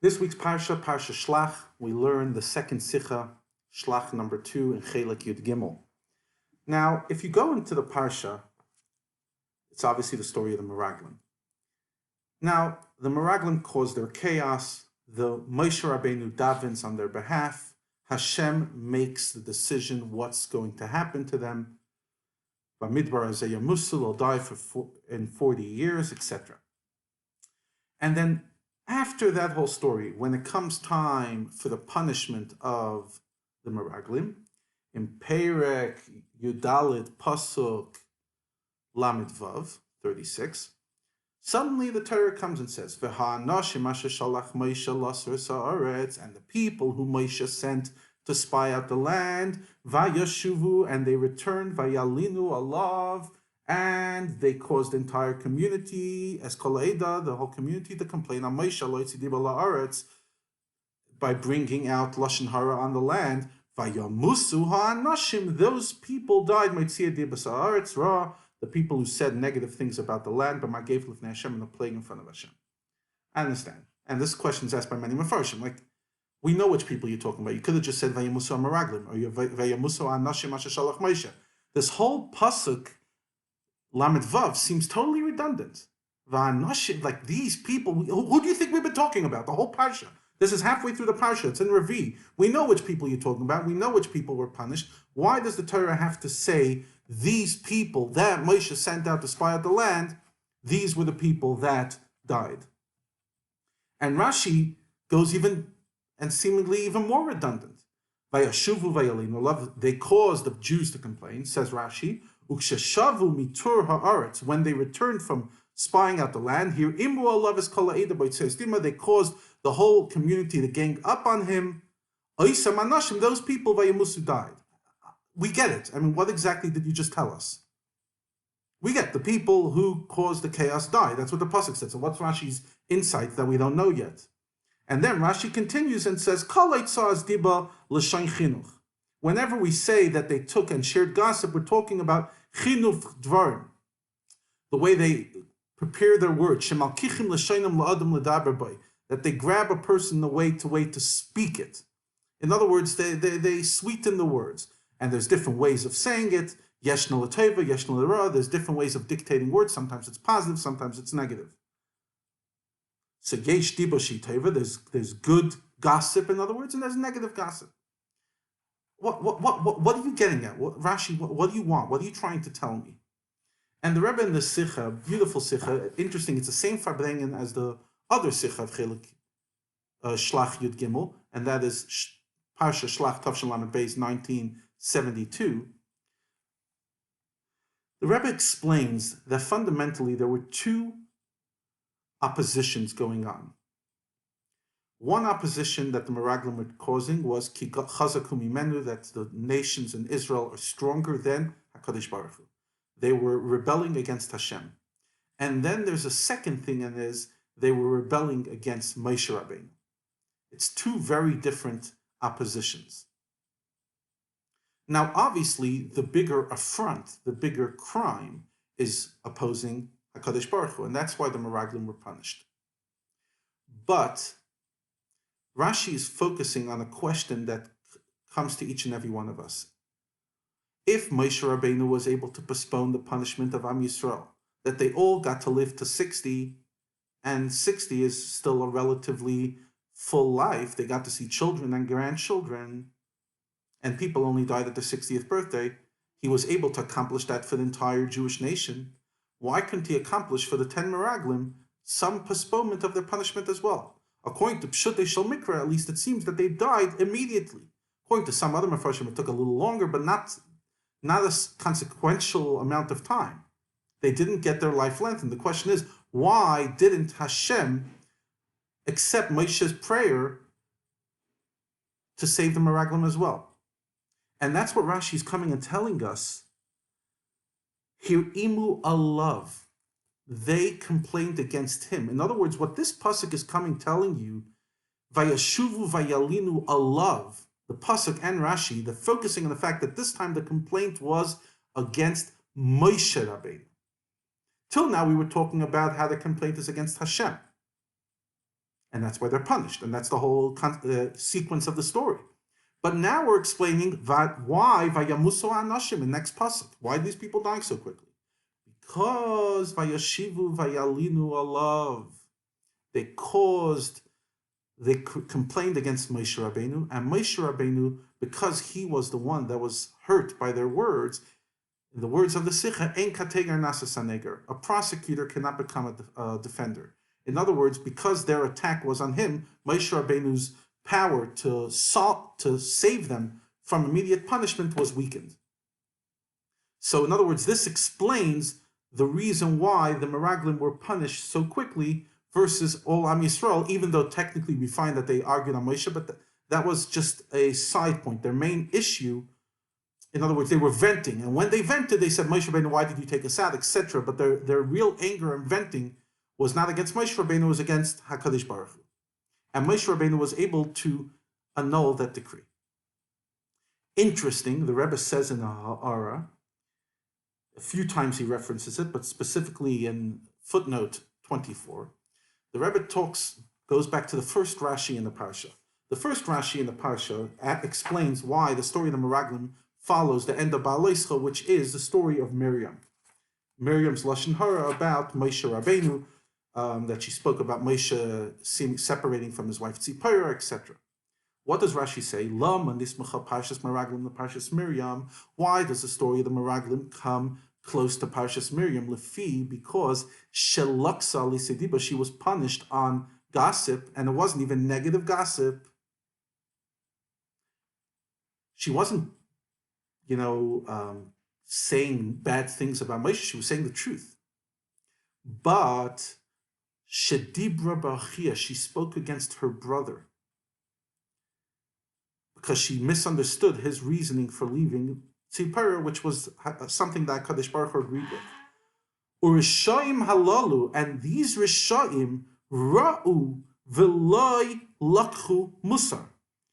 This week's Parsha, Parsha Shlach, we learn the second Sicha, Shlach number 2 in Chelek Yud Gimel. Now, if you go into the Parsha, it's obviously the story of the Meraglim. Now, the Meraglim caused their chaos. The Moshe Rabbeinu davens on their behalf. Hashem makes the decision what's going to happen to them. Bamidbar Azayah Musul will die in 40 years, etc. And then after that whole story, when it comes time for the punishment of the Meraglim, in Perek Yudalit Pasuk Lamed Vav 36, suddenly the Torah comes and says, "V'ha'anashim asher shalach Moshe lasar sa'aretz," and the people whom Moshe sent to spy out the land, vayashuvu, and they returned, vayalinu alav, and they caused the entire community, as kol eda, the whole community, to complain on Moshe lo yitzidiba la'aretz by bringing out lashon hara on the land. Vayamusu ha'anashim, those people died. Moitzidiba sa'aretz ra, the people who said negative things about the land, but Magev lifnei Hashem, and the plague in front of Hashem. I understand, and this question is asked by many Mefarshim. Like, we know which people you're talking about. You could have just said Vayamusu Meraglim or Vayamusu Anashim Asher Shalach Moshe. This whole pasuk Lamed Vav seems totally redundant. Like these people, who do you think we've been talking about? The whole parsha. This is halfway through the parsha. It's in Rabbi. We know which people you're talking about. We know which people were punished. Why does the Torah have to say these people that Moshe sent out to spy out the land? These were the people that died. And Rashi goes even and seemingly even more redundant. Vayashuvu vayalinu, they caused the Jews to complain, says Rashi. Uksheshavu mitur haaretz, when they returned from spying out the land, here imu alav es kol ha'eda b'tzeistima, they caused the whole community to gang up on him. Oisam anashim, those people vayamusu died. We get it. I mean, what exactly did you just tell us? We get the people who caused the chaos died. That's what the pasuk said. So what's Rashi's insight that we don't know yet? And then Rashi continues and says, whenever we say that they took and shared gossip, we're talking about chinuch dvarim, the way they prepare their words, that they grab a person the way to speak it. In other words, they sweeten the words. And there's different ways of saying it. Yeshna l'teva, yeshna l'ra. There's different ways of dictating words. Sometimes it's positive, sometimes it's negative. So yesh diba shiteva, there's good gossip, in other words, and there's negative gossip. What are you getting at? Rashi, what do you want? What are you trying to tell me? And the Rebbe in the Sicha, beautiful Sicha, interesting, it's the same Farbrengen as the other Sicha of Chelek Shlach Yud Gimel, and that is Parsha Shlach Tavshin Lamed Beis 1972. The Rebbe explains that fundamentally there were two oppositions going on. One opposition that the Meraglim were causing was ki chazaku mimenu, that the nations in Israel are stronger than HaKadosh Baruch Hu. They were rebelling against Hashem. And then there's a second thing, and is they were rebelling against Moshe Rabbeinu. It's two very different oppositions. Now, obviously, the bigger affront, the bigger crime is opposing HaKadosh Baruch Hu, and that's why the Meraglim were punished. But Rashi is focusing on a question that comes to each and every one of us. If Moshe Rabbeinu was able to postpone the punishment of Am Yisrael, that they all got to live to 60, and 60 is still a relatively full life, they got to see children and grandchildren, and people only died at their 60th birthday, he was able to accomplish that for the entire Jewish nation. Why couldn't he accomplish for the 10 Meraglim some postponement of their punishment as well? According to Pshutei Shel Mikra, at least it seems that they died immediately. According to some other Mefarshim, it took a little longer, but not a consequential amount of time. They didn't get their life lengthened. The question is, why didn't Hashem accept Moshe's prayer to save the Meraglim as well? And that's what Rashi is coming and telling us. Hirimu alav. They complained against him. In other words, what this pasuk is coming telling you, vayashuvu vayalinu alav, the pasuk and Rashi, they're focusing on the fact that this time the complaint was against Moshe Rabbeinu. Till now we were talking about how the complaint is against Hashem. And that's why they're punished. And that's the whole sequence of the story. But now we're explaining why Vayamuso Anashim in next pasuk. Why are these people dying so quickly? Because Vayashivu Vayalinu Alav. They complained against Moshe Rabbeinu, and Moshe Rabbeinu, because he was the one that was hurt by their words, in the words of the Sicha, Ein Kategar Nasa Sanegar. A prosecutor cannot become a defender. In other words, because their attack was on him, Moshe Rabbeinu's power to save them from immediate punishment was weakened. So in other words, this explains the reason why the Meraglim were punished so quickly versus all Am Yisrael, even though technically we find that they argued on Moshe, but that was just a side point. Their main issue, in other words, they were venting. And when they vented, they said, Moshe Rabbeinu, why did you take us out, etc. But their real anger and venting was not against Moshe Rabbeinu, it was against HaKadosh Baruch Hu. And Moshe Rabbeinu was able to annul that decree. Interesting, the Rebbe says in the Ha'ara, a few times he references it, but specifically in footnote 24, the Rebbe goes back to the first Rashi in the Parsha. The first Rashi in the Parsha explains why the story of the Meraglim follows the end of Ba'aleischa, which is the story of Miriam. Miriam's Lashon Hara about Moshe Rabbeinu, that she spoke about Moshe separating from his wife Tzipora, etc. What does Rashi say? Lama nismacha Parshas Meraglim, the Parshas Miriam. Why does the story of the Meraglim come close to Parshas Miriam? Lefi, because shelaksa lisediba, she was punished on gossip, and it wasn't even negative gossip. She wasn't, saying bad things about Moshe. She was saying the truth. But shedibra b'achia, she spoke against her brother because she misunderstood his reasoning for leaving Tzipora, which was something that Kadosh Baruch Hu agreed with. Urishaim halalu, and these Rishaim ra'u v'loi lakhu musar.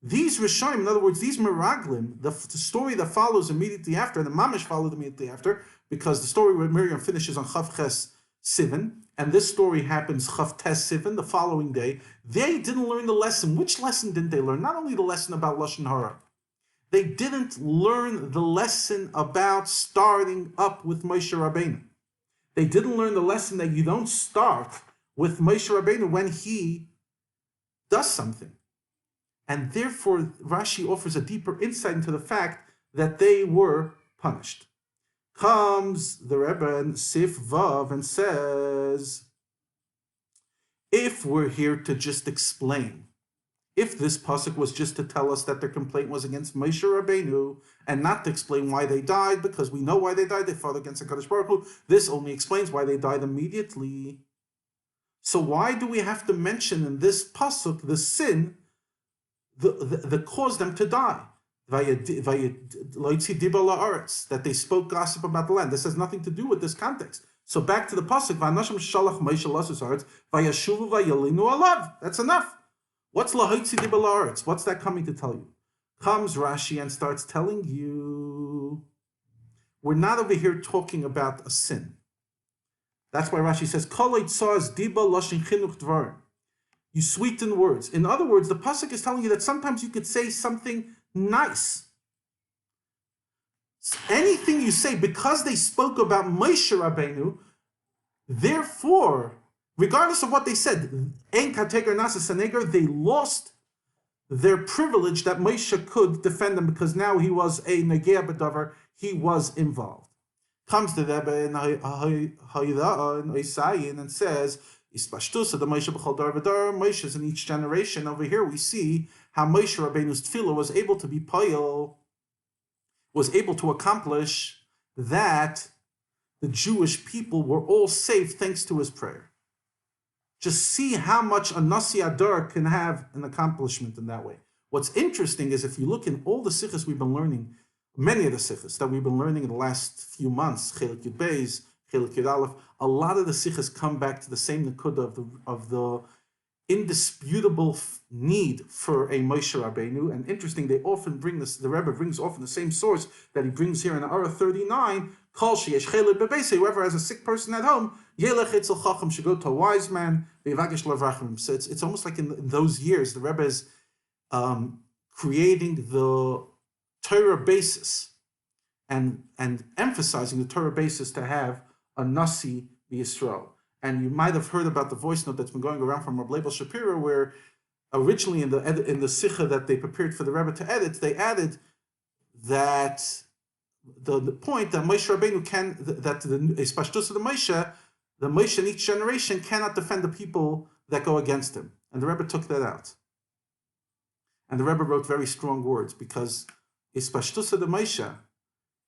These Rishaim, in other words, these Meraglim, the story that follows immediately after, and the Mamish followed immediately after, because the story with Miriam finishes on Chav Ches Sivan, and this story happens Chav Tes Sivan, the following day. They didn't learn the lesson. Which lesson didn't they learn? Not only the lesson about Lashon Hara. They didn't learn the lesson about starting up with Moshe Rabbeinu. They didn't learn the lesson that you don't start with Moshe Rabbeinu when he does something. And therefore, Rashi offers a deeper insight into the fact that they were punished. Comes the Rebbe in Sif Vav and says, if we're here to just explain, if this pasuk was just to tell us that their complaint was against Moshe Rabbeinu and not to explain why they died, because we know why they died, they fought against the Kadosh Baruch Hu, this only explains why they died immediately. So why do we have to mention in this pasuk the sin that caused them to die? That they spoke gossip about the land. This has nothing to do with this context. So back to the pasuk, that's enough. What's lahaitzi dibal la'aretz? What's that coming to tell you? Comes Rashi and starts telling you, we're not over here talking about a sin. That's why Rashi says, you sweeten words. In other words, the pasuk is telling you that sometimes you could say something nice. Anything you say, because they spoke about Moshe Rabbeinu, therefore, regardless of what they said, they lost their privilege that Moshe could defend them, because now he was a negea b'davar, he was involved. Comes the Rebbe in Isayin and says, Moshe is in each generation. Over here we see how Moshe Rabbeinu's tefillah was able to be payil, was able to accomplish that the Jewish people were all saved thanks to his prayer. Just see how much a Nasi Adar can have an accomplishment in that way. What's interesting is if you look in all the sichos we've been learning, many of the sichos that we've been learning in the last few months, Chelik Yud Beis, Chelik Yud Aleph, a lot of the sichos come back to the same nekuda of the indisputable need for a Moshe Rabbeinu. And interesting, they often bring this, the Rebbe brings often the same source that he brings here in Ara 39, Whoever has a sick person at home, should go to a wise man. So it's almost like in those years, the Rebbe is creating the Torah basis and emphasizing the Torah basis to have a Nasi Yisrael. And you might have heard about the voice note that's been going around from Rabbi Shapiro, where originally in the Sicha that they prepared for the Rebbe to edit, they added that the point that Moshe Rabbeinu that the Espashtus of the Moshe in each generation cannot defend the people that go against him. And the Rebbe took that out. And the Rebbe wrote very strong words, because Espashtus of the Moshe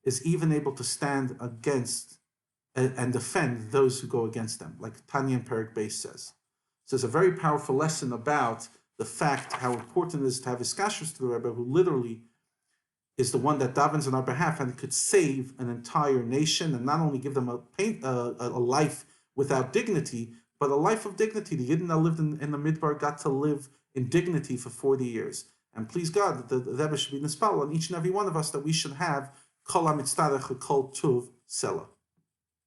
is even able to stand against and defend those who go against them, like Tanya and Perik Beis says. So it's a very powerful lesson about the fact how important it is to have iskashrus to the Rebbe, who literally is the one that davens on our behalf and could save an entire nation, and not only give them a life without dignity, but a life of dignity. The Yidden that lived in the Midbar got to live in dignity for 40 years. And please God, the Rebbe should be nispal on each and every one of us that we should have kol hamitzdarech kol tuv sela.